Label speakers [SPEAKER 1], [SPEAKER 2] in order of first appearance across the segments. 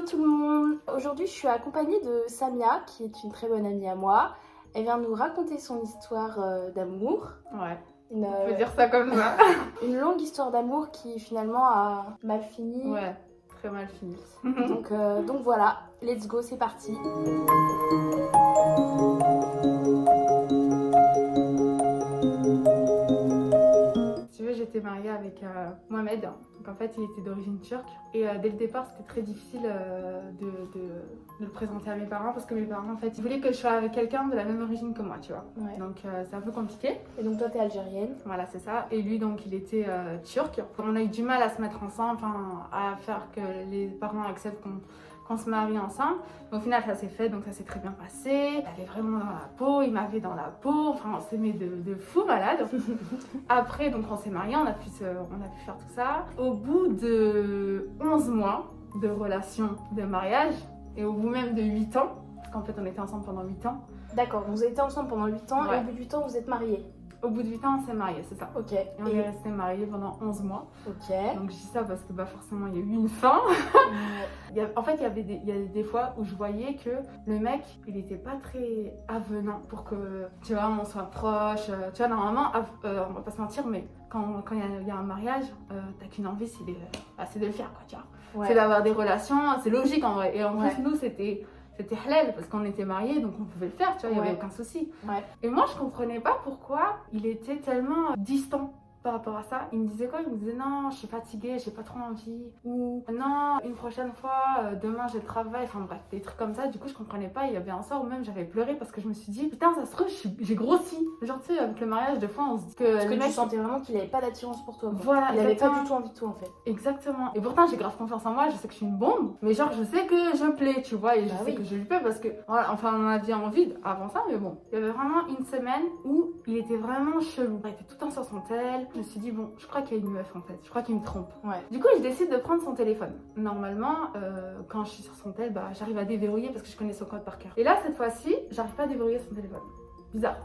[SPEAKER 1] tout le monde. Aujourd'hui, je suis accompagnée de Samia, qui est une très bonne amie à moi. Elle vient nous raconter son histoire d'amour.
[SPEAKER 2] Ouais,
[SPEAKER 1] On
[SPEAKER 2] peut dire ça comme ça.
[SPEAKER 1] Une longue histoire d'amour qui finalement a mal fini.
[SPEAKER 2] Ouais, très mal fini.
[SPEAKER 1] Donc voilà, let's go, c'est parti.
[SPEAKER 2] Si tu veux, j'étais mariée avec Mohamed. Donc en fait, il était d'origine turque. Et dès le départ, c'était très difficile de le présenter à mes parents parce que mes parents, en fait, ils voulaient que je sois avec quelqu'un de la même origine que moi, tu vois.
[SPEAKER 1] Ouais.
[SPEAKER 2] Donc c'est un peu compliqué.
[SPEAKER 1] Et donc toi, t'es algérienne.
[SPEAKER 2] Voilà, c'est ça. Et lui, donc, il était turc. On a eu du mal à se mettre ensemble, enfin, à faire que les parents acceptent qu'on se marie ensemble. Mais au final, ça s'est fait, donc ça s'est très bien passé. Il avait vraiment dans la peau, il m'avait dans la peau. Enfin, on s'aimait de fou malade. Après, donc, on s'est mariés, on a pu faire tout ça. Au bout de 11 mois de relation, de mariage, et au bout même de 8 ans, parce qu'en fait, on était ensemble pendant 8 ans.
[SPEAKER 1] D'accord, vous avez été ensemble pendant 8 ans
[SPEAKER 2] Ouais.
[SPEAKER 1] et au bout de 8 ans, vous êtes mariés.
[SPEAKER 2] Au bout de 8 ans, on s'est mariés, c'est ça.
[SPEAKER 1] Ok.
[SPEAKER 2] Et on est restés mariés pendant 11 mois.
[SPEAKER 1] Ok.
[SPEAKER 2] Donc je dis ça parce que forcément il y a eu une fin. En fait, il y a des fois où je voyais que le mec, il était pas très avenant pour que, tu vois, on soit proche. Tu vois, normalement, on va pas se mentir, mais quand il y a un mariage, t'as qu'une envie, c'est de le faire, quoi, tu vois.
[SPEAKER 1] Ouais.
[SPEAKER 2] C'est d'avoir des relations, c'est logique en vrai. Et en
[SPEAKER 1] Ouais.
[SPEAKER 2] plus, nous, c'était halal parce qu'on était mariés, donc on pouvait le faire, tu vois, il n'y avait
[SPEAKER 1] Ouais.
[SPEAKER 2] aucun souci.
[SPEAKER 1] Ouais.
[SPEAKER 2] Et moi, je comprenais pas pourquoi il était tellement distant par rapport à ça. Il me disait quoi? Il me disait non, je suis fatiguée, j'ai pas trop envie. Ou non, une prochaine fois, demain j'ai le travail. Enfin bref, des trucs comme ça. Du coup, je comprenais pas. Il y avait un soir où même j'avais pleuré parce que je me suis dit putain, ça se trouve, j'ai grossi. Genre, tu sais, avec le mariage, des fois, on se dit que
[SPEAKER 1] Parce que
[SPEAKER 2] les
[SPEAKER 1] tu
[SPEAKER 2] mecs.
[SPEAKER 1] sentais vraiment qu'il avait pas d'attirance pour toi. Quoi.
[SPEAKER 2] Voilà,
[SPEAKER 1] Il avait pas
[SPEAKER 2] exactement.
[SPEAKER 1] du tout envie de toi en fait.
[SPEAKER 2] Exactement. Et pourtant, j'ai grave confiance en moi, je sais que je suis une bombe, mais genre, je sais que je plais, tu vois, et je sais que je lui plais parce que, voilà, enfin, on avait envie avant ça, mais bon. Il y avait vraiment une semaine où il était vraiment chelou. Il était tout le temps sur son tel. Je me suis dit, bon, je crois qu'il y a une meuf en fait, je crois qu'il me trompe.
[SPEAKER 1] Ouais.
[SPEAKER 2] Du coup, je décide de prendre son téléphone. Normalement, quand je suis sur son tel, j'arrive à déverrouiller parce que je connais son code par cœur. Et là, cette fois-ci, j'arrive pas à déverrouiller son téléphone. Bizarre.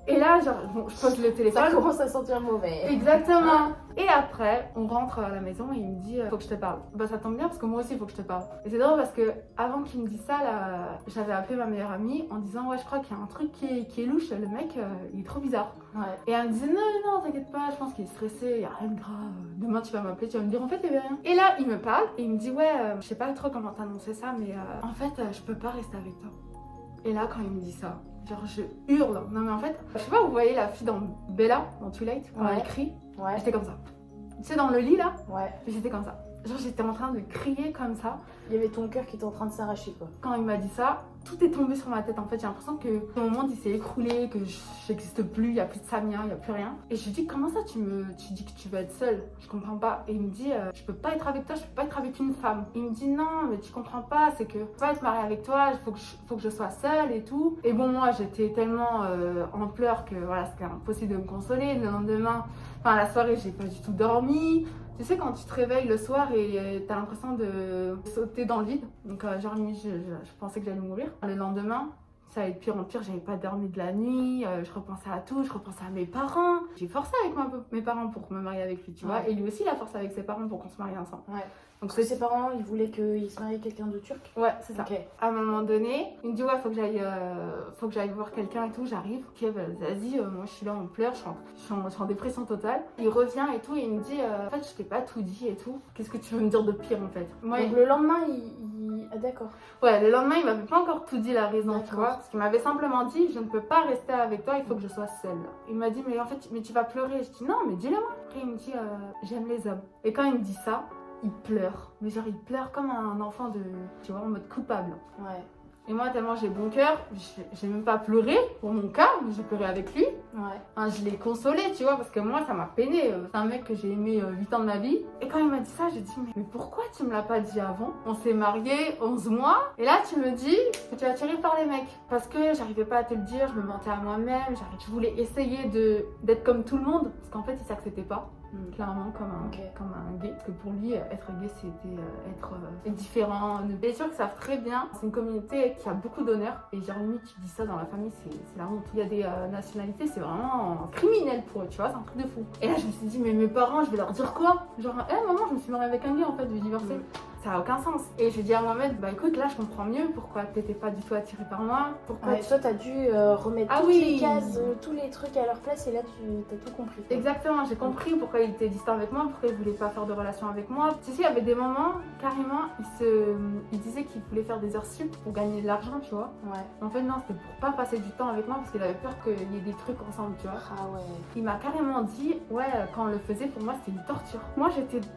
[SPEAKER 2] Et là, genre, bon, je pose le téléphone.
[SPEAKER 1] Ça commence à sentir mauvais.
[SPEAKER 2] Exactement. Et après, on rentre à la maison et il me dit faut que je te parle. Ça tombe bien parce que moi aussi il faut que je te parle. Et c'est drôle parce que avant qu'il me dise ça, là, j'avais appelé ma meilleure amie en disant ouais, je crois qu'il y a un truc qui est louche, le mec il est trop bizarre.
[SPEAKER 1] Ouais.
[SPEAKER 2] Et elle me disait non, t'inquiète pas, je pense qu'il est stressé, il y a rien de grave. Demain tu vas m'appeler, tu vas me dire en fait il y avait rien. Et là, il me parle et il me dit ouais, je sais pas trop comment t'annoncer ça, mais en fait je peux pas rester avec toi. Et là, quand il me dit ça, genre je hurle. Non mais en fait, je sais pas, vous voyez la fille dans Bella, dans Twilight, quand elle crie.
[SPEAKER 1] Ouais.
[SPEAKER 2] J'étais comme ça. Tu sais, dans le lit là,
[SPEAKER 1] Ouais.
[SPEAKER 2] j'étais comme ça. Genre j'étais en train de crier comme ça.
[SPEAKER 1] Il y avait ton cœur qui était en train de s'arracher quoi.
[SPEAKER 2] Quand il m'a dit ça, tout est tombé sur ma tête en fait. J'ai l'impression que mon monde il s'est écroulé, que j'existe plus, il n'y a plus de Samia, il n'y a plus rien. Et je lui dis comment ça tu dis que tu vas être seule? Je comprends pas. Et il me dit je peux pas être avec toi, je peux pas être avec une femme. Il me dit non mais tu comprends pas, c'est que je peux pas être mariée avec toi, faut que je sois seule et tout. Et bon moi j'étais tellement en pleurs que voilà c'était impossible de me consoler. Le lendemain, enfin la soirée j'ai pas du tout dormi. Tu sais, quand tu te réveilles le soir et t'as l'impression de sauter dans le vide. Donc, genre, limite, je pensais que j'allais mourir. Le lendemain, ça allait de pire en pire. J'avais pas dormi de la nuit. Je repensais à tout. Je repensais à mes parents. J'ai forcé avec mes parents pour me marier avec lui, tu vois. Et lui aussi, il a forcé avec ses parents pour qu'on se marie ensemble.
[SPEAKER 1] Ouais.
[SPEAKER 2] Donc,
[SPEAKER 1] Parce que ses parents, ils voulaient qu'il se marie avec quelqu'un de turc.
[SPEAKER 2] Ouais, c'est ça.
[SPEAKER 1] Ok.
[SPEAKER 2] À un moment donné, il me dit ouais, faut que j'aille voir quelqu'un et tout. J'arrive. Ok, vas-y, moi je suis là, on pleure, je suis en dépression totale. Il revient et tout, et il me dit en fait, je t'ai pas tout dit et tout. Qu'est-ce que tu veux me dire de pire en fait? Moi,
[SPEAKER 1] Donc le lendemain, Ah d'accord.
[SPEAKER 2] ouais, le lendemain, il m'avait pas encore tout dit la raison, tu
[SPEAKER 1] D'accord.
[SPEAKER 2] vois. Parce qu'il m'avait simplement dit je ne peux pas rester avec toi, il faut que je sois seule. Il m'a dit mais en fait, mais tu vas pleurer. Je dis non, mais dis-le-moi. Après, il me dit j'aime les hommes. Et quand il me dit ça, il pleure. Mais genre, il pleure comme un enfant tu vois, en mode coupable.
[SPEAKER 1] Ouais.
[SPEAKER 2] Et moi, tellement j'ai bon cœur, j'ai même pas pleuré pour mon cas, mais j'ai pleuré avec lui.
[SPEAKER 1] Ouais.
[SPEAKER 2] Enfin, je l'ai consolé, tu vois, parce que moi, ça m'a peiné. C'est un mec que j'ai aimé 8 ans de ma vie. Et quand il m'a dit ça, j'ai dit, mais pourquoi tu me l'as pas dit avant? On s'est mariés 11 mois, et là, tu me dis que tu es attirée par les mecs. Parce que j'arrivais pas à te le dire, je me mentais à moi-même, je voulais essayer d'être comme tout le monde, parce qu'en fait, il s'acceptait pas. Clairement comme un gay, parce que pour lui être gay c'était être différent. Les Turcs savent très bien, c'est une communauté qui a beaucoup d'honneur, et genre limite tu dis ça dans la famille, c'est la honte. Il y a des nationalités, c'est vraiment criminel pour eux, tu vois, c'est un truc de fou. Et là je me suis dit mais mes parents, je vais leur dire quoi? Genre maman, je me suis mariée avec un gay en fait, je vais divorcer. ça a aucun sens. Et j'ai dit à Mohamed, bah écoute, là je comprends mieux pourquoi t'étais pas du tout attiré par moi. Pourquoi
[SPEAKER 1] Ouais, toi, t'as dû remettre
[SPEAKER 2] Ah
[SPEAKER 1] toutes
[SPEAKER 2] oui.
[SPEAKER 1] les cases, tous les trucs à leur place et là, t'as tout compris. Quoi.
[SPEAKER 2] Exactement, j'ai compris pourquoi il était distant avec moi, pourquoi il voulait pas faire de relation avec moi. Tu sais, il y avait des moments, carrément, il disait qu'il voulait faire des heures sup pour gagner de l'argent, tu vois.
[SPEAKER 1] Ouais.
[SPEAKER 2] En fait, non, c'était pour pas passer du temps avec moi parce qu'il avait peur qu'il y ait des trucs ensemble, tu vois.
[SPEAKER 1] Ah ouais.
[SPEAKER 2] Il m'a carrément dit, ouais, quand on le faisait, pour moi, c'était une torture. Moi,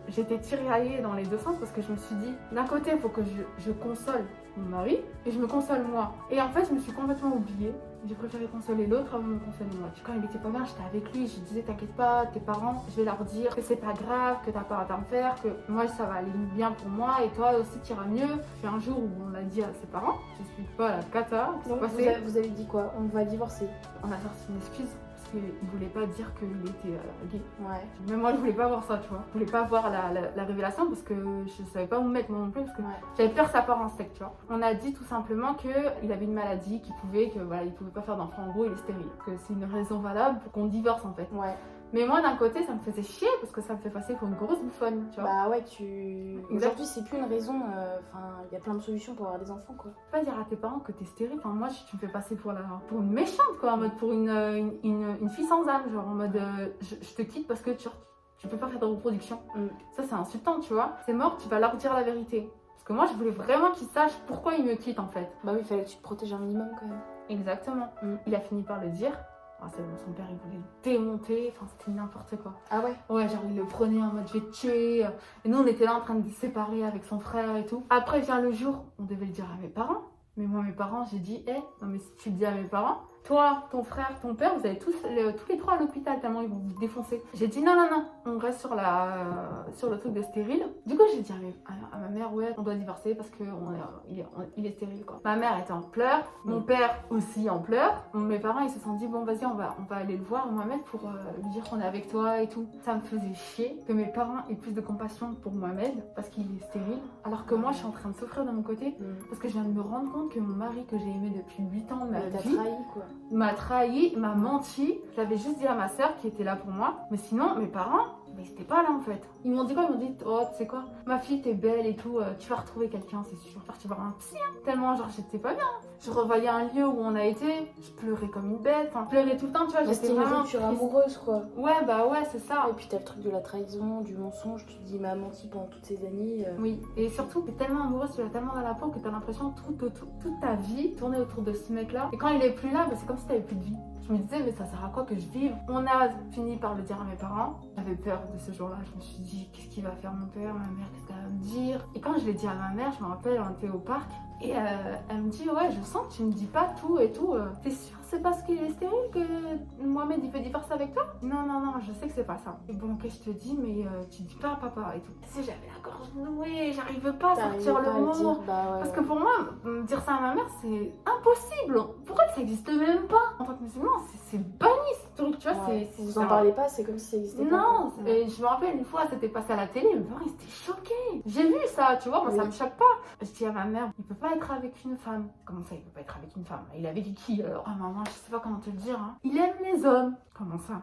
[SPEAKER 2] j'étais tiraillée dans les deux sens parce que je me suis dit, d'un côté, il faut que je console mon mari et je me console moi. Et en fait, je me suis complètement oubliée. J'ai préféré consoler l'autre avant de me consoler moi. Quand il était pas bien, j'étais avec lui, je disais t'inquiète pas, tes parents, je vais leur dire que c'est pas grave, que t'as pas à t'en faire, que moi ça va aller bien pour moi et toi aussi t'iras mieux. Puis un jour où on l'a dit à ses parents, je suis pas la cata.
[SPEAKER 1] Donc vous avez dit quoi? On va divorcer.
[SPEAKER 2] On a sorti une excuse parce qu'il voulait pas dire qu'il était gay.
[SPEAKER 1] Ouais.
[SPEAKER 2] Même moi je voulais pas voir ça, tu vois. Je voulais pas voir la révélation parce que je savais pas où me mettre moi non plus parce que j'avais peur que ça part en steak, tu vois. On a dit tout simplement qu'il avait une maladie, qu'il pouvait pas faire d'enfant, en gros il est stérile. Que c'est une raison valable pour qu'on divorce en fait.
[SPEAKER 1] Ouais.
[SPEAKER 2] Mais moi d'un côté ça me faisait chier parce que ça me fait passer pour une grosse bouffonne, tu vois.
[SPEAKER 1] Bah ouais, aujourd'hui c'est plus une raison, il y a plein de solutions pour avoir des enfants quoi.
[SPEAKER 2] Tu peux pas dire à tes parents que t'es stérile, enfin moi tu me fais passer pour une méchante quoi, en mode pour une fille sans âme, genre en mode je te quitte parce que tu peux pas faire de reproduction. Ça c'est insultant, tu vois. C'est mort, tu vas leur dire la vérité. Parce que moi je voulais vraiment qu'ils sachent pourquoi ils me quittent en fait.
[SPEAKER 1] Bah oui, il fallait que tu te protèges un minimum quand même.
[SPEAKER 2] Exactement. Il a fini par le dire. Ah, son père il voulait le démonter, enfin c'était n'importe quoi.
[SPEAKER 1] Ah ouais?
[SPEAKER 2] Ouais, genre il le prenait en mode je vais te tuer. Et nous on était là en train de se séparer avec son frère et tout. Après vient le jour, on devait le dire à mes parents. Mais moi mes parents, j'ai dit, non mais si tu le dis à mes parents, toi, ton frère, ton père, vous allez tous les trois à l'hôpital tellement ils vont vous défoncer. J'ai dit non, on reste sur le truc de stérile. Du coup, j'ai dit à ma mère, ouais, on doit divorcer parce qu'il est stérile quoi. Ma mère était en pleurs, mon père aussi en pleurs. Mes parents, ils se sont dit, bon, vas-y, on va aller le voir, Mohamed, pour lui dire qu'on est avec toi et tout. Ça me faisait chier que mes parents aient plus de compassion pour Mohamed parce qu'il est stérile, alors que moi, je suis en train de souffrir de mon côté parce que je viens de me rendre compte que mon mari que j'ai aimé depuis 8 ans de ma vie m'a trahi, m'a menti. Je l'avais juste dit à ma soeur qui était là pour moi. Mais sinon, mes parents, mais ils étaient pas là en fait. Ils m'ont dit quoi? Ils m'ont dit, oh, tu sais quoi, ma fille, t'es belle et tout, tu vas retrouver quelqu'un, c'est sûr. Tu vas voir un psy, hein. Tellement, genre, j'étais pas bien. Je revoyais un lieu où on a été, je pleurais comme une bête. Enfin, je pleurais tout le temps, tu vois.
[SPEAKER 1] C'était une rupture amoureuse, quoi.
[SPEAKER 2] Ouais, bah ouais, c'est ça.
[SPEAKER 1] Et puis t'as le truc de la trahison, du mensonge, tu te dis, il m'a menti pendant toutes ces années.
[SPEAKER 2] Oui, et surtout, t'es tellement amoureuse, tu l'as tellement dans la peau que t'as l'impression toute ta vie tourner autour de ce mec-là. Et quand il est plus là, bah, c'est comme si t'avais plus de vie. Je me disais, mais ça sert à quoi que je vive? On a fini par le dire à mes parents. J'avais peur de ce jour-là. Je me suis dit, qu'est-ce qu'il va faire mon père, ma mère, qu'est-ce qu'elle va me dire? Et quand je l'ai dit à ma mère, je me rappelle, on était au parc. Et elle me dit, ouais, je sens que tu me dis pas tout et tout. T'es sûre c'est parce qu'il est stérile que Mohamed il veut divorcer avec toi? Non, je sais que c'est pas ça. Et bon, qu'est-ce que je te dis, mais tu dis pas à papa et tout. Tu sais, j'avais la gorge nouée, j'arrive pas à sortir le mot. Parce que pour moi, dire ça à ma mère, c'est impossible. Pour elle, ça existe même pas. En tant que musulman, c'est banni ce truc, tu vois.
[SPEAKER 1] Vous en parlez pas, c'est comme si ça existait pas.
[SPEAKER 2] Non, et je me rappelle une fois, c'était passé à la télé, mes parents ils étaient choqués. J'ai vu ça, tu vois, moi ça me choque pas. Je dis à ma mère, il peut pas être avec une femme. Comment ça, il peut pas être avec une femme? Il est avec qui alors? Ah maman, je sais pas comment te le dire. Hein. Il aime les hommes. Comment ça?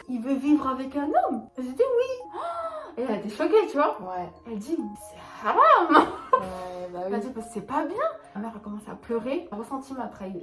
[SPEAKER 2] Il veut vivre avec un homme. J'ai dit oui. Et elle a été choquée, tu vois.
[SPEAKER 1] Ouais.
[SPEAKER 2] Elle dit, mais c'est haram.
[SPEAKER 1] Ouais, bah oui.
[SPEAKER 2] Elle a dit, parce que c'est pas bien. Ma mère a commencé à pleurer. Elle a ressenti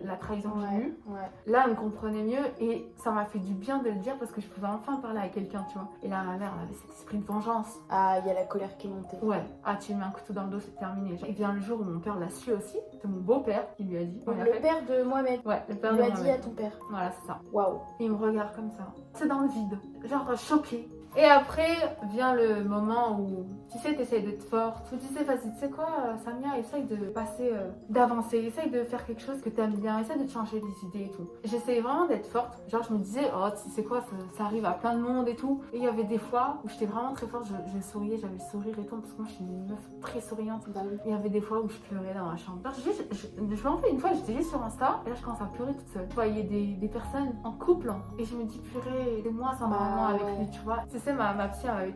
[SPEAKER 2] la trahison que j'ai eue.
[SPEAKER 1] Ouais.
[SPEAKER 2] Là, elle me comprenait mieux et ça m'a fait du bien de le dire parce que je pouvais enfin parler à quelqu'un, tu vois. Et là, ma mère, elle avait cet esprit de vengeance.
[SPEAKER 1] Ah, il y a la colère qui est montée.
[SPEAKER 2] Ouais. Ah, tu lui mets un couteau dans le dos, c'est terminé. Et vient le jour où mon père l'a su aussi. C'est mon beau-père qui lui a dit.
[SPEAKER 1] Donc, le père de Mohamed.
[SPEAKER 2] Ouais, le père
[SPEAKER 1] il
[SPEAKER 2] de
[SPEAKER 1] lui a
[SPEAKER 2] Mohamed.
[SPEAKER 1] dit à ton père.
[SPEAKER 2] Voilà, c'est ça.
[SPEAKER 1] Waouh.
[SPEAKER 2] Il me regarde comme ça. C'est dans le vide. Genre choqué. Et après vient le moment où tu sais, t'essayes d'être forte. Tu sais, vas-y, tu sais quoi, Samia, essaye de passer, d'avancer, essaye de faire quelque chose que t'aimes bien, essaye de te changer les idées et tout. J'essayais vraiment d'être forte. Genre, je me disais, oh, tu sais quoi, ça arrive à plein de monde et tout. Et il y avait des fois où j'étais vraiment très forte, je souriais, j'avais le sourire et tout, parce que moi, je suis une meuf très souriante.
[SPEAKER 1] Bah oui.
[SPEAKER 2] Il y avait des fois où je pleurais dans ma chambre. Genre, je me rappelle une fois, j'étais juste sur Insta, et là, je commence à pleurer toute seule. Je voyais des personnes en couple, et je me dis, purée, c'est moi sans ma maman avec lui, tu vois. Tu sais, ma psy, elle m'avait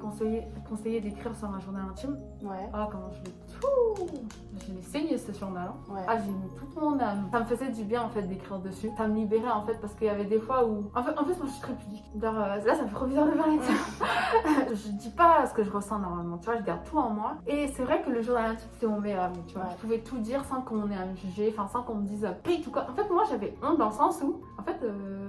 [SPEAKER 2] conseillé d'écrire sur un journal intime.
[SPEAKER 1] Ouais.
[SPEAKER 2] Ah, comment je l'ai saigné ce journal.
[SPEAKER 1] Ouais.
[SPEAKER 2] Ah, j'ai mis toute mon âme. Ça me faisait du bien en fait d'écrire dessus. Ça me libérait en fait parce qu'il y avait des fois où. En fait, moi je suis très pudique. Genre, là, ça me fait trop bizarre de parler de ça. Je dis pas ce que je ressens normalement, tu vois, je garde tout en moi. Et c'est vrai que le journal intime, c'est mon meilleur ami, tu vois.
[SPEAKER 1] Ouais.
[SPEAKER 2] Je pouvais tout dire sans qu'on ait à me juger, enfin sans qu'on me dise pite ou quoi. En fait, moi j'avais honte dans le sens où, en fait,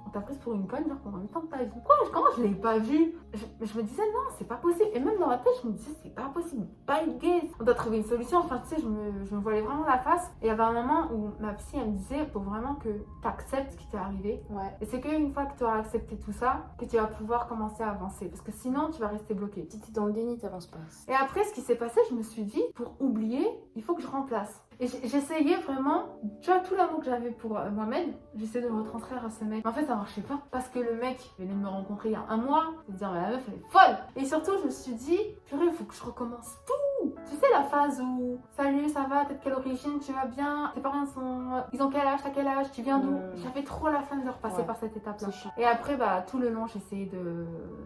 [SPEAKER 2] on t'a prise pour une conne, genre pendant 8 ans de ta vie. Comment je l'ai pas vu? Je me disais non, c'est pas possible. Et même dans ma tête, je me disais c'est pas possible, pas être gay. On doit trouver une solution. Enfin, tu sais, je me voilais vraiment la face. Et il y avait un moment où ma psy, elle me disait faut vraiment que tu acceptes ce qui t'est arrivé.
[SPEAKER 1] Ouais.
[SPEAKER 2] Et c'est qu'une fois que tu auras accepté tout ça, que tu vas pouvoir commencer à avancer. Parce que sinon, tu vas rester bloqué.
[SPEAKER 1] Si t'es dans le déni, t'avances pas.
[SPEAKER 2] Et après, ce qui s'est passé, je me suis dit, pour oublier, il faut que je remplace. Et j'essayais vraiment, tu vois, tout l'amour que j'avais pour Mohamed, j'essayais de le retranscrire à ce mec. Mais en fait, ça marchait pas. Parce que le mec venait de me rencontrer il y a un mois, et de dire, mais la meuf, elle est folle. Et surtout, je me suis dit, purée, il faut que je recommence tout. Tu sais, la phase où, salut, ça va, t'es de quelle origine, tu vas bien, tes parents sont. Ils ont quel âge, t'as quel âge, tu viens d'où? J'avais trop la flemme de repasser par cette étape-là. Et après, bah, tout le long, j'essayais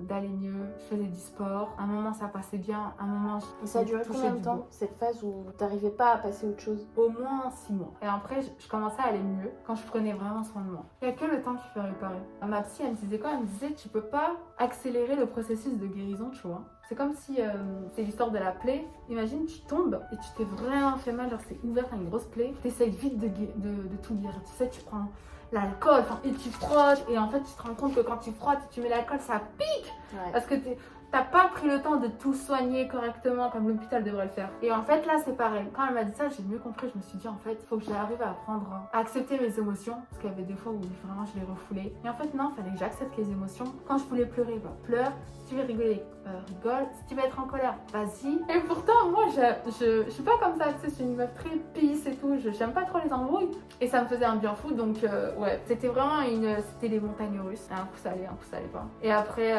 [SPEAKER 2] d'aller mieux, je faisais du sport. À un moment, ça passait bien, à un moment,
[SPEAKER 1] Et ça a duré combien de temps, cette phase où t'arrivais pas à passer à autre chose?
[SPEAKER 2] Au moins 6 mois. Et après, je commençais à aller mieux quand je prenais vraiment soin de moi. Il n'y a que le temps qui fait réparer. Ma psy, elle me disait quoi? Elle me disait, tu peux pas accélérer le processus de guérison, tu vois. C'est comme si, c'est l'histoire de la plaie. Imagine, tu tombes et tu t'es vraiment fait mal, genre c'est ouvert, t'as une grosse plaie. T'essayes vite de tout guérir. Tu sais, tu prends l'alcool et tu frottes. Et en fait, tu te rends compte que quand tu frottes et tu mets l'alcool, ça pique. Ouais. Parce que t'as pas pris le temps de tout soigner correctement comme l'hôpital devrait le faire. Et en fait, là, c'est pareil. Quand elle m'a dit ça, j'ai mieux compris. Je me suis dit, en fait, il faut que j'arrive à apprendre à accepter mes émotions. Parce qu'il y avait des fois où vraiment je les refoulais. Et en fait, non, il fallait que j'accepte les émotions. Quand je voulais pleurer, bah, pleure. Si tu veux rigoler, rigole. Si tu veux être en colère, vas-y. Et pourtant, moi, je suis pas comme ça. Tu sais, je suis une meuf très peace et tout. J'aime pas trop les embrouilles. Et ça me faisait un bien fou. Donc, ouais, c'était vraiment c'était les montagnes russes. Un coup, ça allait, un coup, ça allait pas. Et après,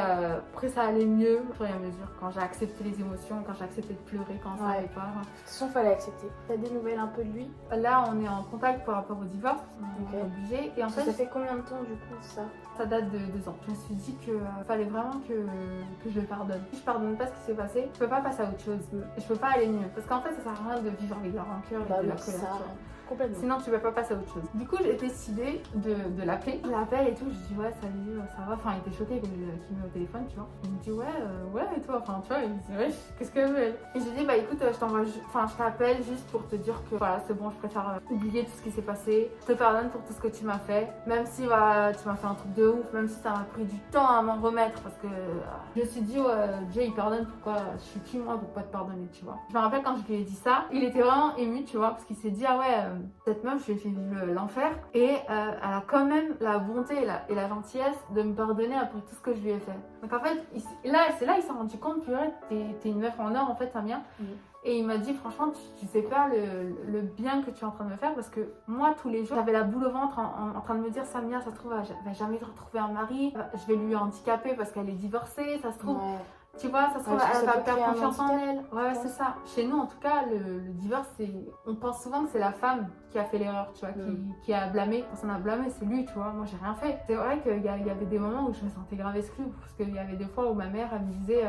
[SPEAKER 2] ça allait mieux. Au fur et à mesure, quand j'ai accepté les émotions, quand j'ai accepté de pleurer, quand ça allait pas.
[SPEAKER 1] De toute façon, fallait accepter. T'as des nouvelles un peu de lui?
[SPEAKER 2] Là, on est en contact par rapport au divorce. On est obligé. Et en fait,
[SPEAKER 1] ça fait combien de temps du coup ça?
[SPEAKER 2] Ça date de 2 ans. Je me suis dit que fallait vraiment que je le pardonne. Si je pardonne pas ce qui s'est passé, je peux pas passer à autre chose. Je peux pas aller mieux. Parce qu'en fait, ça sert à rien de vivre avec la rancœur et de la colère.
[SPEAKER 1] Complètement.
[SPEAKER 2] Sinon, tu vas pas passer à autre chose. Du coup, j'ai décidé de l'appeler. Je l'appelle et tout. Je dis, ouais, salut, ça va. Enfin, il était choqué qu'il m'ait au téléphone, tu vois. Il me dit, ouais, et toi. Enfin, tu vois, il me dit, ouais, qu'est-ce que veut? Et je lui dis, bah écoute, je t'appelle juste pour te dire que voilà, c'est bon, je préfère oublier tout ce qui s'est passé. Je te pardonne pour tout ce que tu m'as fait. Même si tu m'as fait un truc de ouf, même si ça m'a pris du temps à m'en remettre. Parce que je me suis dit, Jay, il pardonne, pourquoi je suis qui moi pour pas te pardonner, tu vois. Je me rappelle quand je lui ai dit ça, il était vraiment ému, tu vois, parce qu'il s'est dit, ah ouais, cette meuf, je lui ai fait vivre l'enfer et elle a quand même la bonté et la gentillesse de me pardonner après tout ce que je lui ai fait. Donc en fait, c'est là il s'est rendu compte, purée, t'es une meuf en or en fait, Samia. Et il m'a dit, franchement, tu sais pas le bien que tu es en train de me faire parce que moi, tous les jours, j'avais la boule au ventre en train de me dire, Samia, ça se trouve, elle va jamais retrouver un mari, je vais lui handicaper parce qu'elle est divorcée, ça se trouve. Ouais. Tu vois, ça se trouve, elle va perdre confiance en elle. Ouais, c'est ça. Chez nous, en tout cas, le divorce, on pense souvent que c'est la femme qui a fait l'erreur, tu vois, qui a blâmé. Quand on a blâmé, c'est lui, tu vois. Moi, j'ai rien fait. C'est vrai qu'il y avait des moments où je me sentais grave exclue. Parce qu'il y avait des fois où ma mère, elle me disait,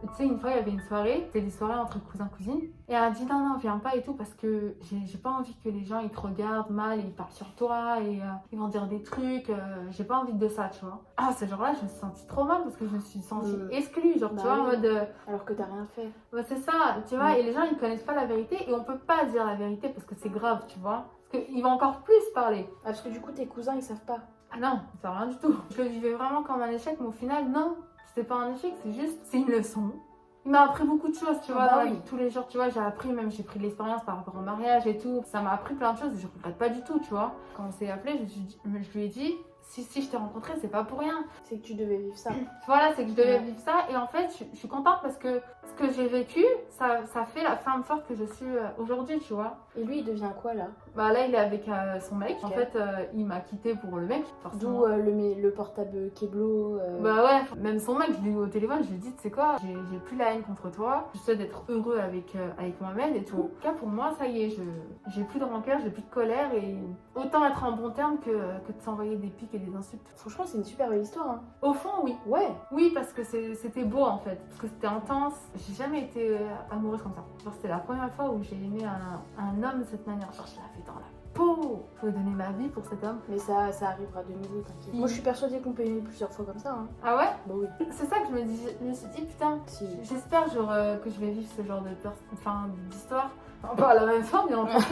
[SPEAKER 2] tu sais, une fois, il y avait une soirée, c'était des soirées entre cousins-cousines. Et elle a dit, non, viens pas et tout, parce que j'ai pas envie que les gens, ils te regardent mal, et ils parlent sur toi, et ils vont dire des trucs. J'ai pas envie de ça, tu vois. Ah, ce jour-là, je me suis sentie trop mal parce que je me suis sentie exclue, genre, tu vois, en mode.
[SPEAKER 1] Alors que t'as rien fait.
[SPEAKER 2] Ouais, c'est ça, tu vois, et les gens, ils connaissent pas la vérité, et on peut pas dire la vérité parce que c'est grave, tu vois. Parce qu'ils vont encore plus parler.
[SPEAKER 1] Ah, parce que du coup, tes cousins, ils savent pas.
[SPEAKER 2] Ah non, ça sert à rien du tout. Je le vivais vraiment comme un échec, mais au final, non. C'était pas un échec, c'est une leçon. Il m'a appris beaucoup de choses, tu vois, dans la vie de tous les jours, tu vois, j'ai pris de l'expérience par rapport au mariage et tout. Ça m'a appris plein de choses et je regrette pas du tout, tu vois. Quand on s'est appelé, je lui ai dit, si je t'ai rencontré, c'est pas pour rien.
[SPEAKER 1] C'est que tu devais vivre ça.
[SPEAKER 2] Voilà, c'est que je devais vivre ça. Et en fait, je suis contente parce que ce que j'ai vécu, ça fait la femme forte que je suis aujourd'hui, tu vois.
[SPEAKER 1] Et lui, il devient quoi là?
[SPEAKER 2] Bah là, il est avec son mec. En fait, il m'a quitté pour le mec.
[SPEAKER 1] D'où le portable Keblo.
[SPEAKER 2] Bah ouais, même son mec, je l'ai eu au téléphone, je lui ai dit, tu sais quoi, j'ai plus la haine contre toi. Je souhaite d'être heureux avec moi-même et tout. En tout cas, pour moi, ça y est, j'ai plus de rancœur, j'ai plus de colère. Et autant être en bon terme que de s'envoyer des pics et des insultes.
[SPEAKER 1] Franchement, c'est une super belle histoire. Hein.
[SPEAKER 2] Au fond, oui.
[SPEAKER 1] Ouais.
[SPEAKER 2] Oui, parce que c'était beau en fait. Parce que c'était intense. j'ai jamais été amoureuse comme ça. Genre, c'était la première fois où j'ai aimé un homme de cette manière. Genre, je l'avais dans la peau. Je vais donner ma vie pour cet homme.
[SPEAKER 1] Mais ça arrivera de nouveau, t'inquiète. Moi, je suis persuadée qu'on peut aimer plusieurs fois comme ça. Hein.
[SPEAKER 2] Ah ouais?
[SPEAKER 1] Bah oui.
[SPEAKER 2] C'est ça que je me suis dit, putain,
[SPEAKER 1] Si.
[SPEAKER 2] j'espère genre, que je vais vivre ce genre d'histoire. Pas à la même fin, bien entendu.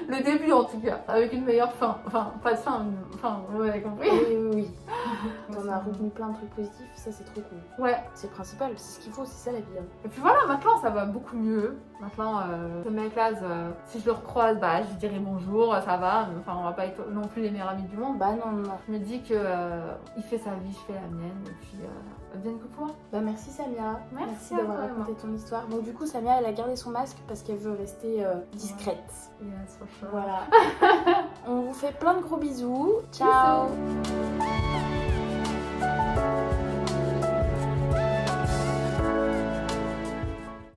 [SPEAKER 2] Le début en tout cas, avec une meilleure fin. Enfin, pas de fin, enfin, vous m'avez compris.
[SPEAKER 1] Oui. On a retenu plein de trucs positifs, ça c'est trop cool.
[SPEAKER 2] Ouais.
[SPEAKER 1] C'est le principal, c'est ce qu'il faut, c'est ça la vie. Hein.
[SPEAKER 2] Et puis voilà, maintenant ça va beaucoup mieux. Maintenant, ce mec-là, si je le recroise, bah je lui dirai bonjour, ça va. Enfin, on va pas être non plus les meilleurs amis du monde.
[SPEAKER 1] Bah non.
[SPEAKER 2] Je me dis que il fait sa vie, je fais la mienne, et puis bien que pour moi.
[SPEAKER 1] Bah merci Samia.
[SPEAKER 2] Merci
[SPEAKER 1] d'avoir
[SPEAKER 2] à toi,
[SPEAKER 1] raconté ton histoire. Donc du coup Samia elle a gardé son masque parce qu'elle veut rester discrète.
[SPEAKER 2] Yes, for sure.
[SPEAKER 1] Voilà. On vous fait plein de gros bisous. Ciao.
[SPEAKER 2] Bisous.